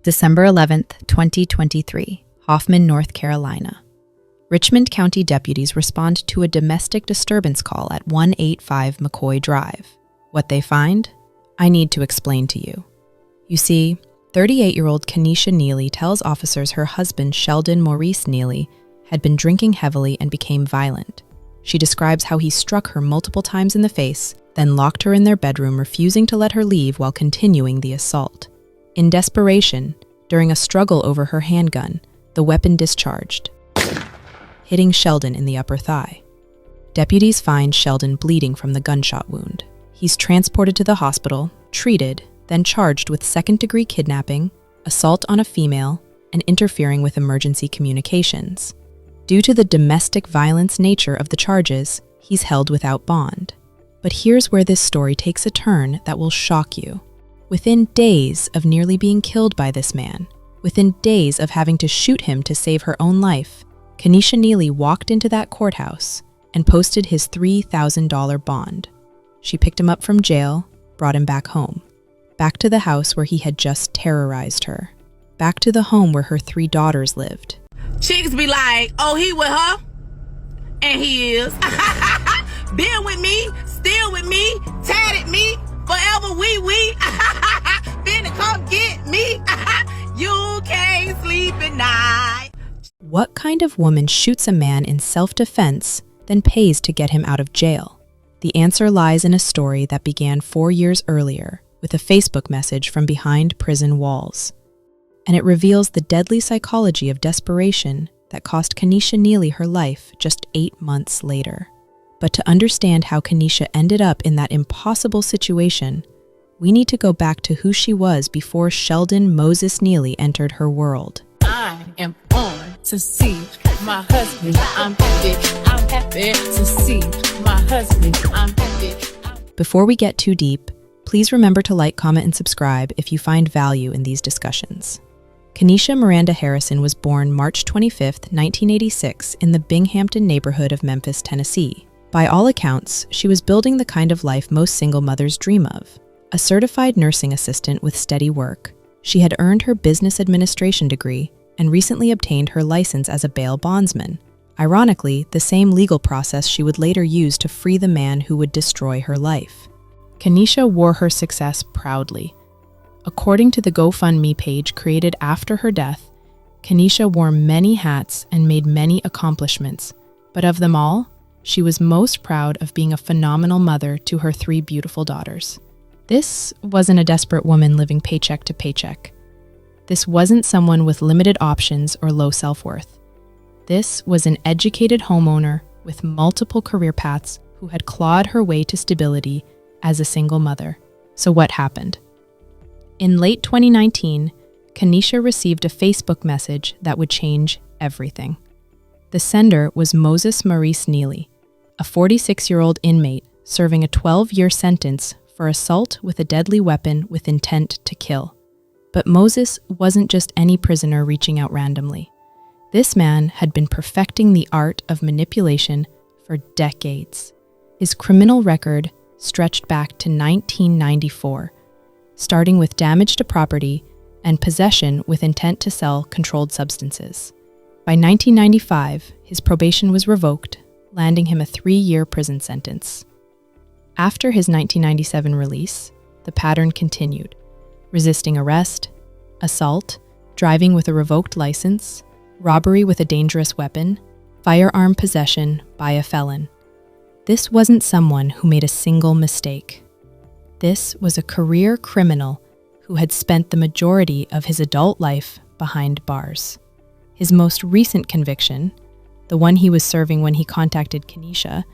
December 11th, 2023, Hoffman, North Carolina. Richmond County deputies respond to a domestic disturbance call at 185 McCoy Drive. What they find? I need to explain to you. You see, 38-year-old Kanisha Neely tells officers her husband, Sheldon Maurice Neely, had been drinking heavily and became violent. She describes how he struck her multiple times in the face, then locked her in their bedroom, refusing to let her leave while continuing the assault. In desperation, during a struggle over her handgun, the weapon discharged, hitting Sheldon in the upper thigh. Deputies find Sheldon bleeding from the gunshot wound. He's transported to the hospital, treated, then charged with second-degree kidnapping, assault on a female, and interfering with emergency communications. Due to the domestic violence nature of the charges, he's held without bond. But here's where this story takes a turn that will shock you. Within days of nearly being killed by this man, within days of having to shoot him to save her own life, Kanisha Neely walked into that courthouse and posted his $3,000 bond. She picked him up from jail, brought him back home. Back to the house where he had just terrorized her. Back to the home where her 3 daughters lived. Chicks be like, oh, he with her? And he is. Been with me, still with me, tatted me, forever we. Finna come get me. You can't sleep at night. What kind of woman shoots a man in self-defense, then pays to get him out of jail? The answer lies in a story that began 4 years earlier with a Facebook message from behind prison walls. And it reveals the deadly psychology of desperation that cost Kanisha Neely her life just 8 months later. But to understand how Kanisha ended up in that impossible situation, we need to go back to who she was before Sheldon Moses Neely entered her world. I am on to see my husband. I'm happy to see my husband. I'm happy. Before we get too deep, please remember to like, comment, and subscribe if you find value in these discussions. Kanisha Miranda Harrison was born March 25, 1986, in the Binghamton neighborhood of Memphis, Tennessee. By all accounts, she was building the kind of life most single mothers dream of. A certified nursing assistant with steady work, she had earned her business administration degree and recently obtained her license as a bail bondsman. Ironically, the same legal process she would later use to free the man who would destroy her life. Kanisha wore her success proudly. According to the GoFundMe page created after her death, Kanisha wore many hats and made many accomplishments, but of them all, she was most proud of being a phenomenal mother to her 3 beautiful daughters. This wasn't a desperate woman living paycheck to paycheck. This wasn't someone with limited options or low self-worth. This was an educated homeowner with multiple career paths who had clawed her way to stability as a single mother. So what happened? In late 2019, Kanisha received a Facebook message that would change everything. The sender was Moses Maurice Neely, a 46-year-old inmate serving a 12-year sentence for assault with a deadly weapon with intent to kill. But Moses wasn't just any prisoner reaching out randomly. This man had been perfecting the art of manipulation for decades. His criminal record stretched back to 1994, starting with damage to property and possession with intent to sell controlled substances. By 1995, his probation was revoked, landing him a 3-year prison sentence. After his 1997 release, the pattern continued, resisting arrest, assault, driving with a revoked license, robbery with a dangerous weapon, firearm possession by a felon. This wasn't someone who made a single mistake. This was a career criminal who had spent the majority of his adult life behind bars. His most recent conviction, the one he was serving when he contacted Kanisha,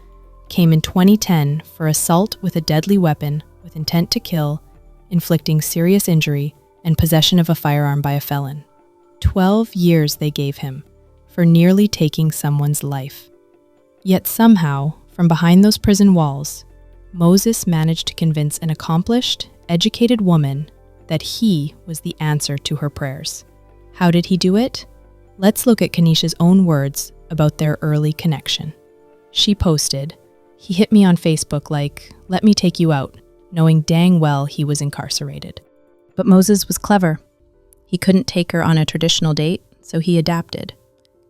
came in 2010 for assault with a deadly weapon with intent to kill, inflicting serious injury, and possession of a firearm by a felon. 12 years they gave him for nearly taking someone's life. Yet somehow, from behind those prison walls, Moses managed to convince an accomplished, educated woman that he was the answer to her prayers. How did he do it? Let's look at Kanisha's own words about their early connection. She posted, "He hit me on Facebook like, 'Let me take you out,' knowing dang well he was incarcerated." But Moses was clever. He couldn't take her on a traditional date, so he adapted.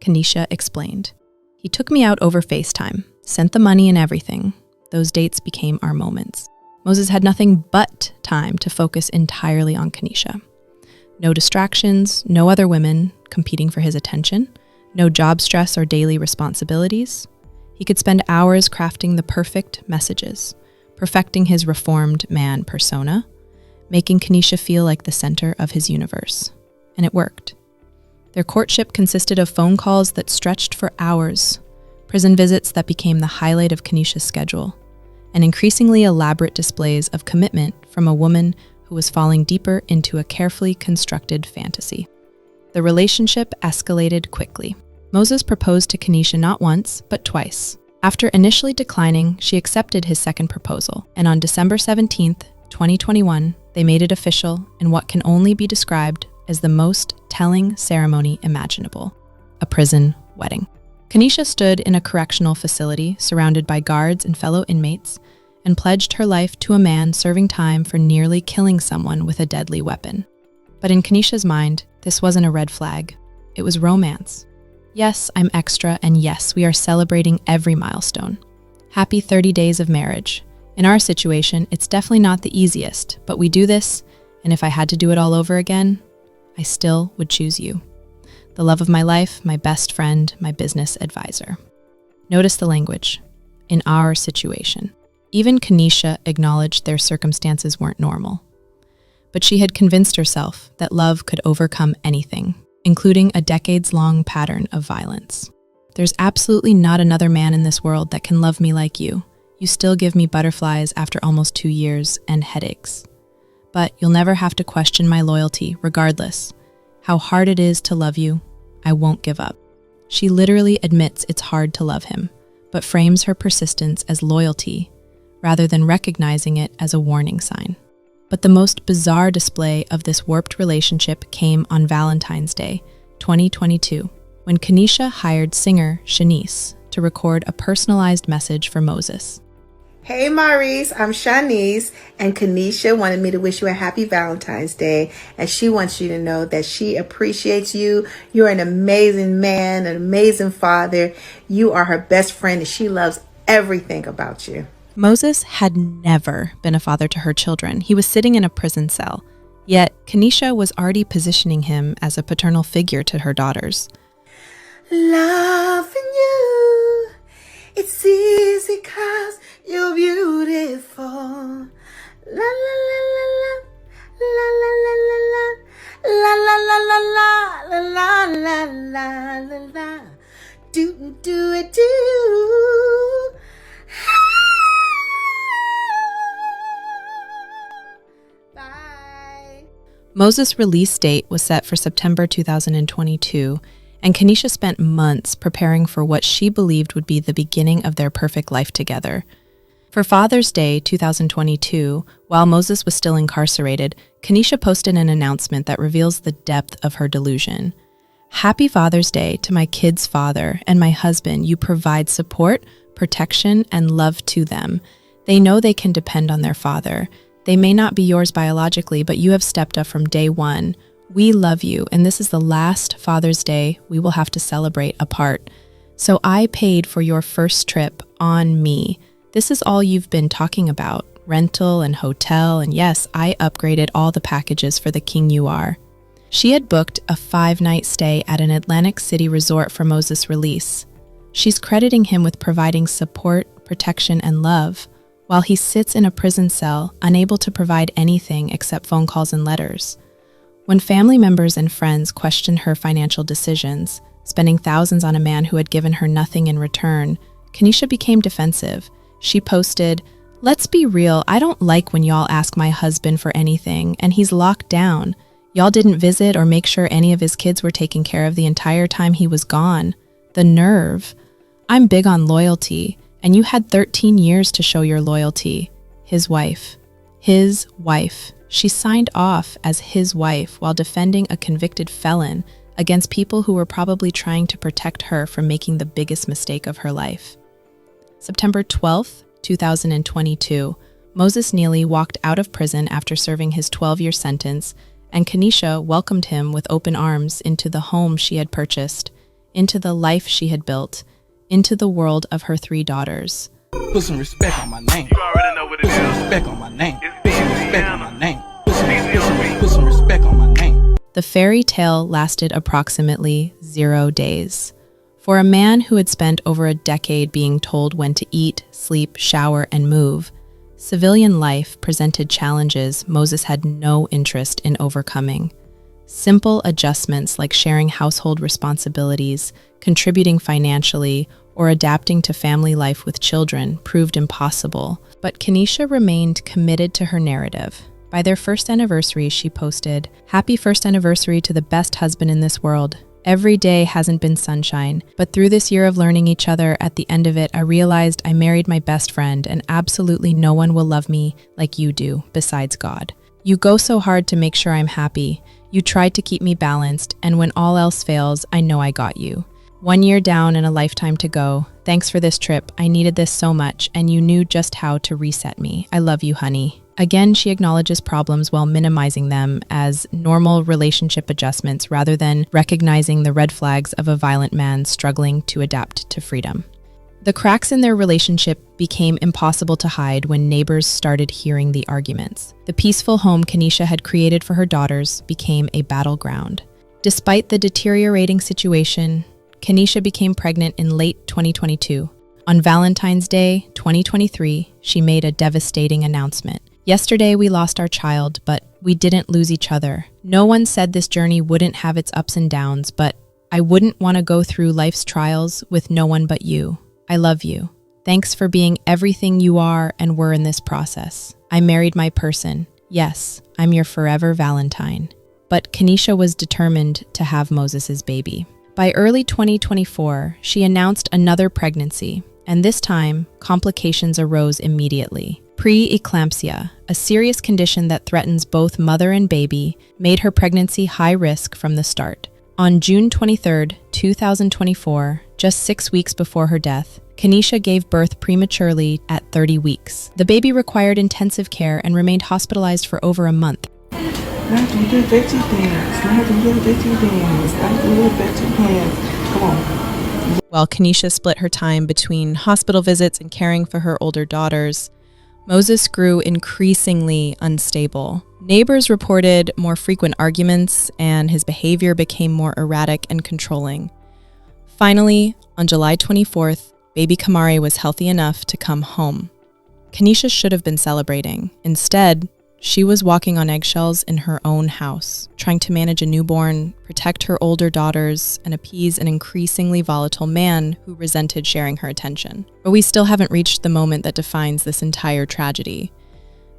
Kanisha explained. He took me out over FaceTime, sent the money and everything. Those dates became our moments. Moses had nothing but time to focus entirely on Kanisha. No distractions, no other women competing for his attention, no job stress or daily responsibilities. He could spend hours crafting the perfect messages, perfecting his reformed man persona, making Kanisha feel like the center of his universe. And it worked. Their courtship consisted of phone calls that stretched for hours, prison visits that became the highlight of Kanisha's schedule, and increasingly elaborate displays of commitment from a woman who was falling deeper into a carefully constructed fantasy. The relationship escalated quickly. Moses proposed to Kanisha not once, but twice. After initially declining, she accepted his second proposal, and on December 17th, 2021, they made it official in what can only be described as the most telling ceremony imaginable: a prison wedding. Kanisha stood in a correctional facility surrounded by guards and fellow inmates and pledged her life to a man serving time for nearly killing someone with a deadly weapon. But in Kanisha's mind, this wasn't a red flag. It was romance. Yes, I'm extra, and yes, we are celebrating every milestone. Happy 30 days of marriage. In our situation, it's definitely not the easiest, but we do this, and if I had to do it all over again, I still would choose you. The love of my life, my best friend, my business advisor. Notice the language. In our situation. Even Kanisha acknowledged their circumstances weren't normal. But she had convinced herself that love could overcome anything, including a decades-long pattern of violence. There's absolutely not another man in this world that can love me like you. You still give me butterflies after almost 2 years and headaches. But you'll never have to question my loyalty, regardless. How hard it is to love you, I won't give up. She literally admits it's hard to love him, but frames her persistence as loyalty, rather than recognizing it as a warning sign. But the most bizarre display of this warped relationship came on Valentine's Day, 2022, when Kanisha hired singer Shanice to record a personalized message for Moses. Hey Maurice, I'm Shanice, and Kanisha wanted me to wish you a happy Valentine's Day, and she wants you to know that she appreciates you. You're an amazing man, an amazing father. You are her best friend, and she loves everything about you. Moses had never been a father to her children. He was sitting in a prison cell, yet Kanisha was already positioning him as a paternal figure to her daughters. Loving you, it's easy 'cause you're beautiful. La la la la la, la la la la la, la la la la la, la la la la, do it do. Bye. Moses' release date was set for September 2022, and Kanisha spent months preparing for what she believed would be the beginning of their perfect life together. For Father's Day 2022, while Moses was still incarcerated, Kanisha posted an announcement that reveals the depth of her delusion. Happy Father's Day to my kids' father and my husband. You provide support, protection, and love to them. They know they can depend on their father. They may not be yours biologically, but you have stepped up from day one. We love you, and this is the last Father's Day we will have to celebrate apart. So I paid for your first trip on me. This is all you've been talking about, rental and hotel, and yes, I upgraded all the packages for the king you are. She had booked a 5-night stay at an Atlantic City resort for Moses' release. She's crediting him with providing support, protection, and love, while he sits in a prison cell, unable to provide anything except phone calls and letters. When family members and friends questioned her financial decisions, spending thousands on a man who had given her nothing in return, Kanisha became defensive. She posted, "Let's be real, I don't like when y'all ask my husband for anything, and he's locked down. Y'all didn't visit or make sure any of his kids were taken care of the entire time he was gone. The nerve. I'm big on loyalty, and you had 13 years to show your loyalty." His wife. His wife. She signed off as his wife while defending a convicted felon against people who were probably trying to protect her from making the biggest mistake of her life. September 12th, 2022, Moses Neely walked out of prison after serving his 12-year sentence and Kanisha welcomed him with open arms into the home she had purchased, into the life she had built, into the world of her 3 daughters. Put some respect on my name. You already know what it is. Put some respect on my name. Put some respect on my name. Put some respect on my name. The fairy tale lasted approximately 0 days. For a man who had spent over a decade being told when to eat, sleep, shower, and move, civilian life presented challenges Moses had no interest in overcoming. Simple adjustments like sharing household responsibilities, contributing financially, or adapting to family life with children proved impossible, but Kanisha remained committed to her narrative. By their first anniversary, she posted, "Happy first anniversary to the best husband in this world. Every day hasn't been sunshine, but through this year of learning each other, at the end of it, I realized I married my best friend, and absolutely no one will love me like you do, besides God. You go so hard to make sure I'm happy. You tried to keep me balanced, and when all else fails, I know I got you. 1 year down and a lifetime to go. Thanks for this trip. I needed this so much, and you knew just how to reset me. I love you, honey." Again, she acknowledges problems while minimizing them as normal relationship adjustments rather than recognizing the red flags of a violent man struggling to adapt to freedom. The cracks in their relationship became impossible to hide when neighbors started hearing the arguments. The peaceful home Kanisha had created for her daughters became a battleground. Despite the deteriorating situation, Kanisha became pregnant in late 2022. On Valentine's Day, 2023, she made a devastating announcement. "Yesterday we lost our child, but we didn't lose each other. No one said this journey wouldn't have its ups and downs, but I wouldn't want to go through life's trials with no one but you. I love you. Thanks for being everything you are and were in this process. I married my person. Yes, I'm your forever Valentine." But Kanisha was determined to have Moses's baby. By early 2024, she announced another pregnancy, and this time, complications arose immediately. Preeclampsia, a serious condition that threatens both mother and baby, made her pregnancy high risk from the start. On June 23, 2024, just 6 weeks before her death, Kanisha gave birth prematurely at 30 weeks. The baby required intensive care and remained hospitalized for over a month. While Kanisha split her time between hospital visits and caring for her older daughters, Moses grew increasingly unstable. Neighbors reported more frequent arguments, and his behavior became more erratic and controlling. Finally, on July 24th, baby Kamari was healthy enough to come home. Kanisha should have been celebrating. Instead, she was walking on eggshells in her own house, trying to manage a newborn, protect her older daughters, and appease an increasingly volatile man who resented sharing her attention. But we still haven't reached the moment that defines this entire tragedy.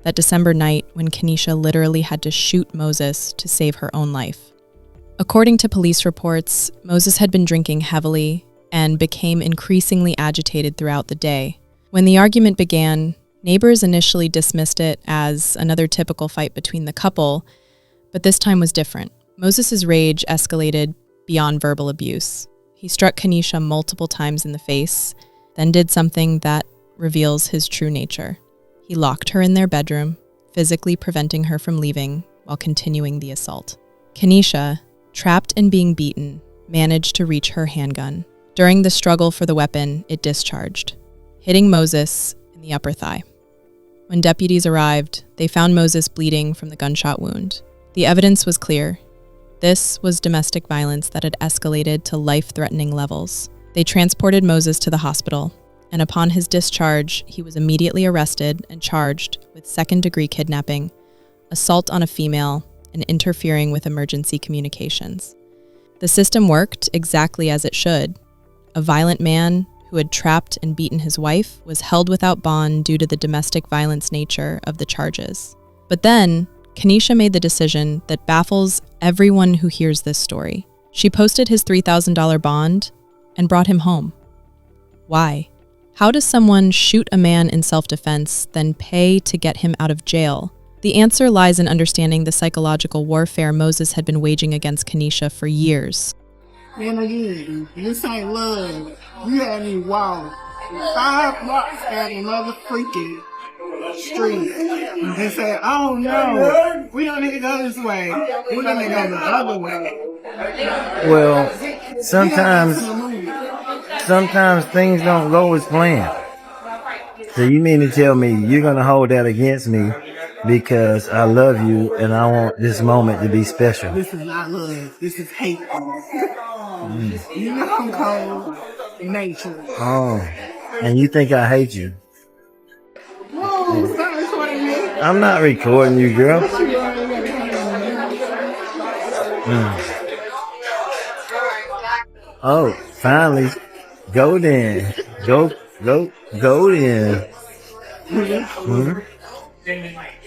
That December night when Kanisha literally had to shoot Moses to save her own life. According to police reports, Moses had been drinking heavily and became increasingly agitated throughout the day. When the argument began, neighbors initially dismissed it as another typical fight between the couple, but this time was different. Moses' rage escalated beyond verbal abuse. He struck Kanisha multiple times in the face, then did something that reveals his true nature. He locked her in their bedroom, physically preventing her from leaving while continuing the assault. Kanisha, trapped and being beaten, managed to reach her handgun. During the struggle for the weapon, it discharged, hitting Moses in the upper thigh. When deputies arrived, they found Moses bleeding from the gunshot wound. The evidence was clear. This was domestic violence that had escalated to life-threatening levels. They transported Moses to the hospital, and upon his discharge, he was immediately arrested and charged with second-degree kidnapping, assault on a female, and interfering with emergency communications. The system worked exactly as it should. A violent man who had trapped and beaten his wife was held without bond due to the domestic violence nature of the charges. But then, Kanisha made the decision that baffles everyone who hears this story. She posted his $3,000 bond and brought him home. Why? How does someone shoot a man in self-defense, then pay to get him out of jail? The answer lies in understanding the psychological warfare Moses had been waging against Kanisha for years. And again, this ain't love. You had me wild. 5 blocks at another freaking street and say, oh no, we don't need to go this way. We're going to go the other way. Well, sometimes things don't go as planned. So you mean to tell me you're going to hold that against me because I love you and I want this moment to be special? This is not love. This is hate. You know I'm cold in nature. Oh, and you think I hate you? Whoa, stop recording me. I'm not recording you, girl. Oh, finally. Go then. Go then.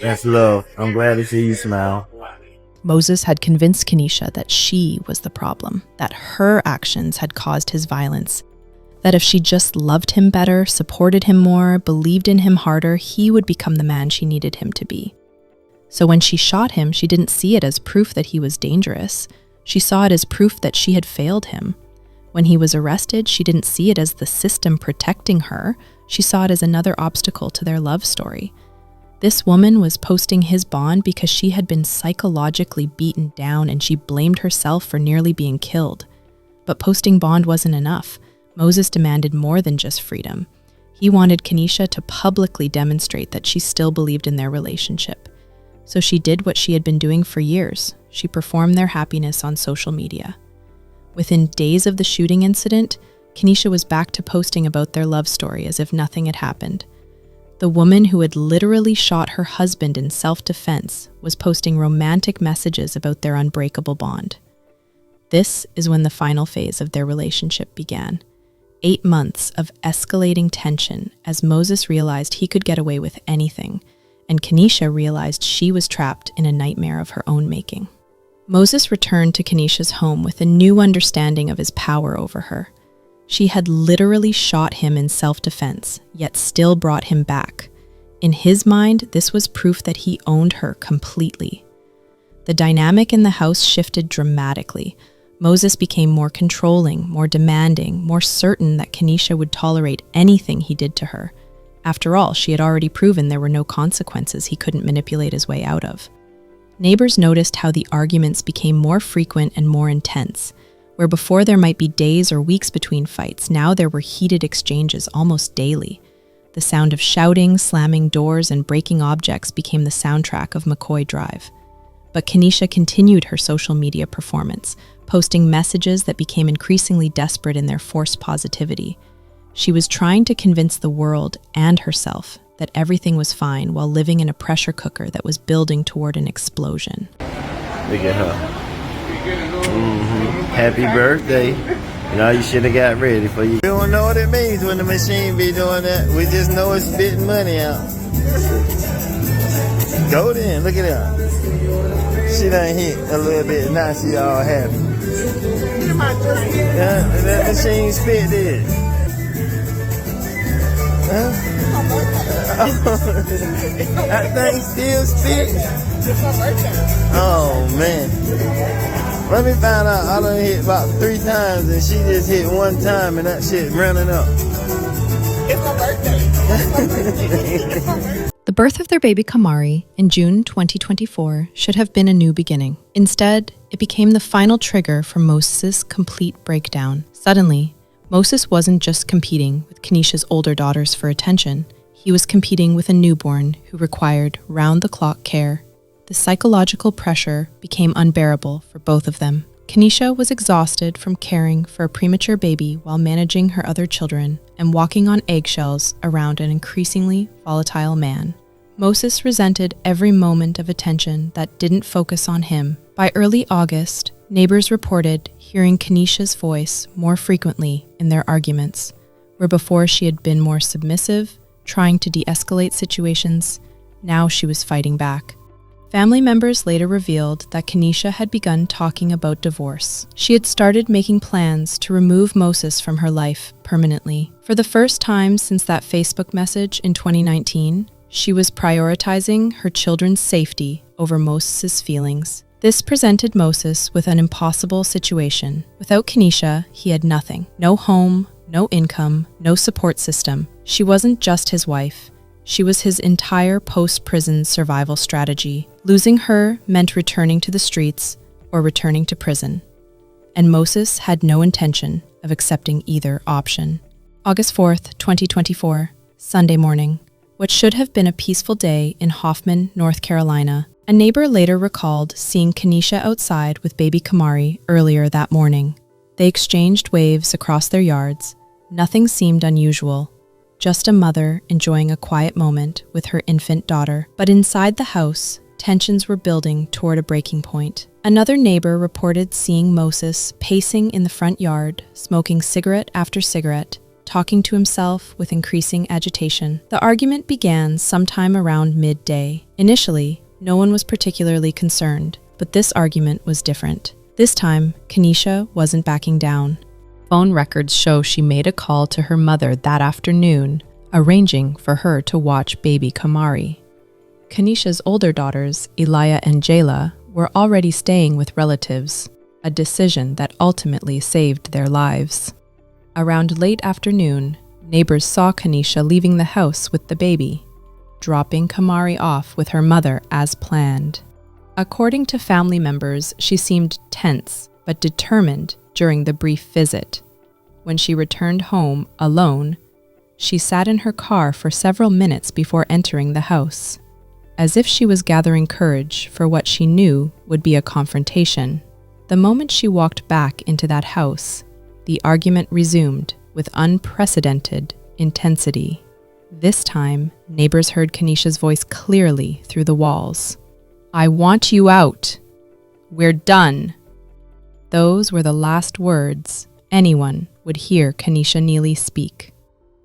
That's love. I'm glad to see you smile. Moses had convinced Kanisha that she was the problem, that her actions had caused his violence, that if she just loved him better, supported him more, believed in him harder, he would become the man she needed him to be. So when she shot him, she didn't see it as proof that he was dangerous. She saw it as proof that she had failed him. When he was arrested, she didn't see it as the system protecting her. She saw it as another obstacle to their love story. This woman was posting his bond because she had been psychologically beaten down and she blamed herself for nearly being killed. But posting bond wasn't enough. Moses demanded more than just freedom. He wanted Kanisha to publicly demonstrate that she still believed in their relationship. So she did what she had been doing for years. She performed their happiness on social media. Within days of the shooting incident, Kanisha was back to posting about their love story as if nothing had happened. The woman who had literally shot her husband in self-defense was posting romantic messages about their unbreakable bond. This is when the final phase of their relationship began. 8 months of escalating tension as Moses realized he could get away with anything, and Kanisha realized she was trapped in a nightmare of her own making. Moses returned to Kanisha's home with a new understanding of his power over her. She had literally shot him in self-defense, yet still brought him back. In his mind, this was proof that he owned her completely. The dynamic in the house shifted dramatically. Moses became more controlling, more demanding, more certain that Kanisha would tolerate anything he did to her. After all, she had already proven there were no consequences he couldn't manipulate his way out of. Neighbors noticed how the arguments became more frequent and more intense. Where before there might be days or weeks between fights, now there were heated exchanges almost daily. The sound of shouting, slamming doors, and breaking objects became the soundtrack of McCoy Drive. But Kanisha continued her social media performance, posting messages that became increasingly desperate in their forced positivity. She was trying to convince the world and herself that everything was fine while living in a pressure cooker that was building toward an explosion. Look at her. Happy birthday. You know, you should have got ready for you. We don't know what it means when the machine be doing that. We just know it's spitting money out. Go then, look at her. She done hit a little bit, now she all happy. Yeah, that machine spit did. Huh? That thing still spit. Oh man. Let me find out. I done hit about 3 times and she just hit 1 time and that shit running up. It's my birthday. The birth of their baby Kamari in June 2024 should have been a new beginning. Instead, it became the final trigger for Moses' complete breakdown. Suddenly, Moses wasn't just competing with Kanisha's older daughters for attention. He was competing with a newborn who required round-the-clock care. The psychological pressure became unbearable for both of them. Kanisha was exhausted from caring for a premature baby while managing her other children and walking on eggshells around an increasingly volatile man. Moses resented every moment of attention that didn't focus on him. By early August, neighbors reported hearing Kanisha's voice more frequently in their arguments, where before she had been more submissive, trying to de-escalate situations, now she was fighting back. Family members later revealed that Kanisha had begun talking about divorce. She had started making plans to remove Moses from her life permanently. For the first time since that Facebook message in 2019, she was prioritizing her children's safety over Moses' feelings. This presented Moses with an impossible situation. Without Kanisha, he had nothing. No home, no income, no support system. She wasn't just his wife. She was his entire post-prison survival strategy. Losing her meant returning to the streets or returning to prison. And Moses had no intention of accepting either option. August 4th, 2024, Sunday morning. What should have been a peaceful day in Hoffman, North Carolina. A neighbor later recalled seeing Kanisha outside with baby Kamari earlier that morning. They exchanged waves across their yards. Nothing seemed unusual. Just a mother enjoying a quiet moment with her infant daughter. But inside the house, tensions were building toward a breaking point. Another neighbor reported seeing Moses pacing in the front yard, smoking cigarette after cigarette, talking to himself with increasing agitation. The argument began sometime around midday. Initially, no one was particularly concerned, but this argument was different. This time, Kanisha wasn't backing down. Phone records show she made a call to her mother that afternoon, arranging for her to watch baby Kamari. Kanisha's older daughters, Elia and Jayla, were already staying with relatives, a decision that ultimately saved their lives. Around late afternoon, neighbors saw Kanisha leaving the house with the baby, dropping Kamari off with her mother as planned. According to family members, she seemed tense but determined during the brief visit. When she returned home alone, she sat in her car for several minutes before entering the house, as if she was gathering courage for what she knew would be a confrontation. The moment she walked back into that house, the argument resumed with unprecedented intensity. This time, neighbors heard Kanisha's voice clearly through the walls. "I want you out. We're done." Those were the last words anyone would hear Kanisha Neely speak.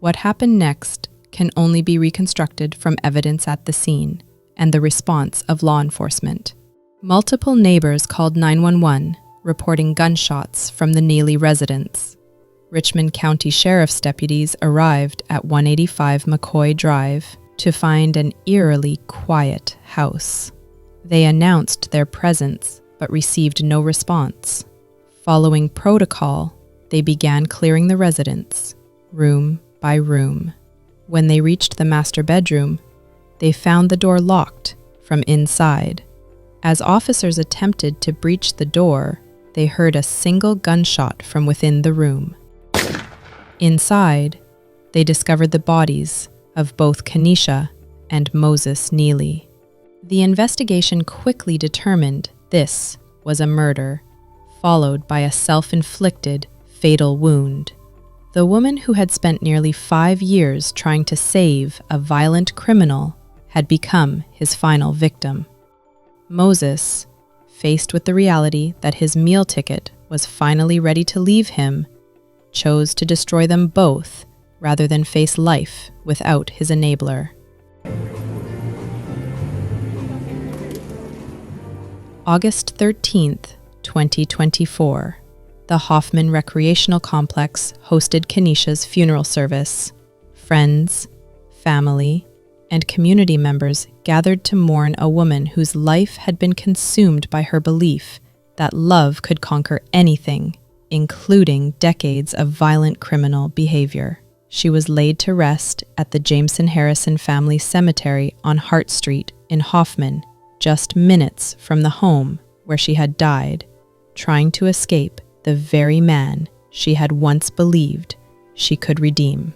What happened next can only be reconstructed from evidence at the scene and the response of law enforcement. Multiple neighbors called 911, reporting gunshots from the Neely residence. Richmond County Sheriff's deputies arrived at 185 McCoy Drive to find an eerily quiet house. They announced their presence but received no response. Following protocol, they began clearing the residence, room by room. When they reached the master bedroom, they found the door locked from inside. As officers attempted to breach the door, they heard a single gunshot from within the room. Inside, they discovered the bodies of both Kanisha and Moses Neely. The investigation quickly determined this was a murder, followed by a self-inflicted fatal wound. The woman who had spent nearly 5 years trying to save a violent criminal had become his final victim. Moses, faced with the reality that his meal ticket was finally ready to leave him, chose to destroy them both rather than face life without his enabler. August 13th, 2024. The Hoffman Recreational Complex hosted Kanisha's funeral service. Friends, family, and community members gathered to mourn a woman whose life had been consumed by her belief that love could conquer anything, including decades of violent criminal behavior. She was laid to rest at the Jameson Harrison Family Cemetery on Hart Street in Hoffman, just minutes from the home where she had died, trying to escape the very man she had once believed she could redeem.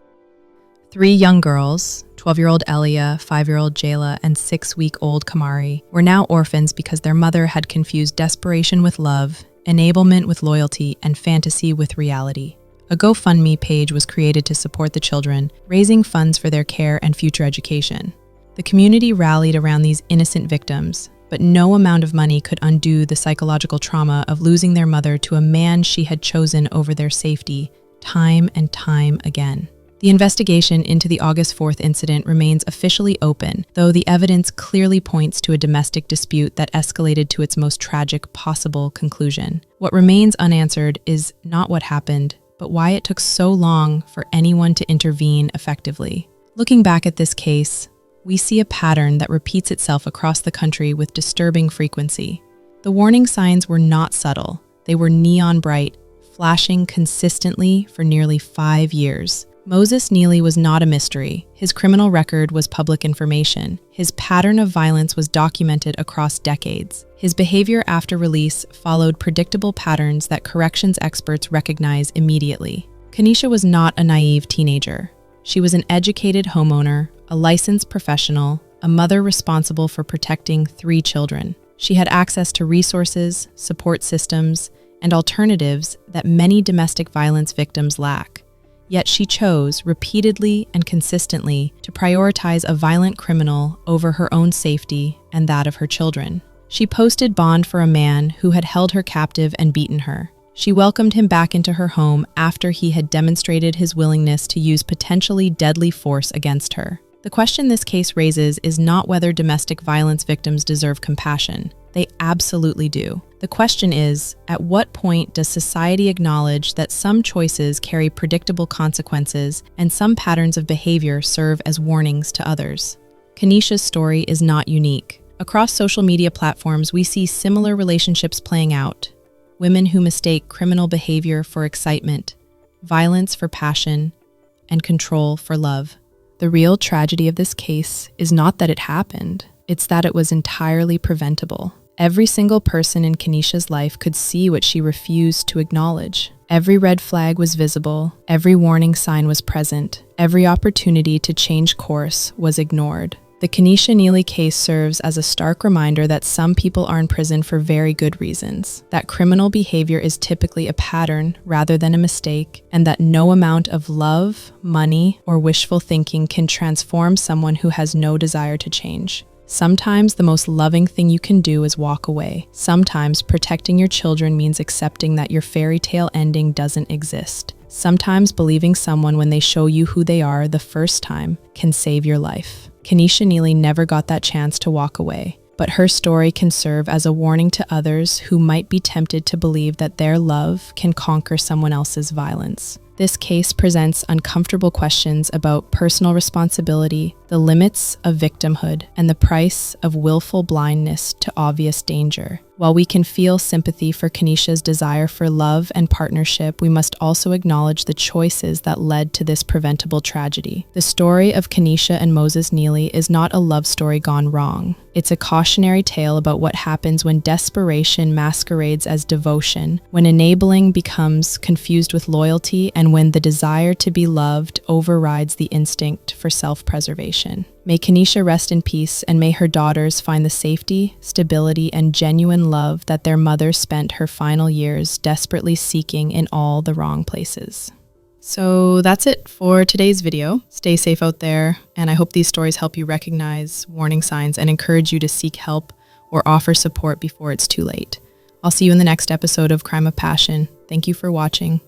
3 young girls, 12-year-old Elia, 5-year-old Jayla, and 6-week-old Kamari, were now orphans because their mother had confused desperation with love, enablement with loyalty, and fantasy with reality. A GoFundMe page was created to support the children, raising funds for their care and future education. The community rallied around these innocent victims, but no amount of money could undo the psychological trauma of losing their mother to a man she had chosen over their safety, time and time again. The investigation into the August 4th incident remains officially open, though the evidence clearly points to a domestic dispute that escalated to its most tragic possible conclusion. What remains unanswered is not what happened, but why it took so long for anyone to intervene effectively. Looking back at this case, we see a pattern that repeats itself across the country with disturbing frequency. The warning signs were not subtle. They were neon bright, flashing consistently for nearly 5 years. Moses Neely was not a mystery. His criminal record was public information. His pattern of violence was documented across decades. His behavior after release followed predictable patterns that corrections experts recognize immediately. Kanisha was not a naive teenager. She was an educated homeowner, a licensed professional, a mother responsible for protecting 3 children. She had access to resources, support systems, and alternatives that many domestic violence victims lack. Yet she chose, repeatedly and consistently, to prioritize a violent criminal over her own safety and that of her children. She posted bond for a man who had held her captive and beaten her. She welcomed him back into her home after he had demonstrated his willingness to use potentially deadly force against her. The question this case raises is not whether domestic violence victims deserve compassion. They absolutely do. The question is, at what point does society acknowledge that some choices carry predictable consequences and some patterns of behavior serve as warnings to others? Kanisha's story is not unique. Across social media platforms, we see similar relationships playing out. Women who mistake criminal behavior for excitement, violence for passion, and control for love. The real tragedy of this case is not that it happened, it's that it was entirely preventable. Every single person in Kanisha's life could see what she refused to acknowledge. Every red flag was visible, every warning sign was present, every opportunity to change course was ignored. The Kanisha Neely case serves as a stark reminder that some people are in prison for very good reasons, that criminal behavior is typically a pattern rather than a mistake, and that no amount of love, money, or wishful thinking can transform someone who has no desire to change. Sometimes the most loving thing you can do is walk away. Sometimes protecting your children means accepting that your fairy tale ending doesn't exist. Sometimes believing someone when they show you who they are the first time can save your life. Kanisha Neely never got that chance to walk away, but her story can serve as a warning to others who might be tempted to believe that their love can conquer someone else's violence. This case presents uncomfortable questions about personal responsibility, the limits of victimhood, and the price of willful blindness to obvious danger. While we can feel sympathy for Kanisha's desire for love and partnership, we must also acknowledge the choices that led to this preventable tragedy. The story of Kanisha and Moses Neely is not a love story gone wrong. It's a cautionary tale about what happens when desperation masquerades as devotion, when enabling becomes confused with loyalty, and when the desire to be loved overrides the instinct for self-preservation. May Kanisha rest in peace, and may her daughters find the safety, stability, and genuine love that their mother spent her final years desperately seeking in all the wrong places. So that's it for today's video. Stay safe out there, and I hope these stories help you recognize warning signs and encourage you to seek help or offer support before it's too late. I'll see you in the next episode of Crime of Passion. Thank you for watching.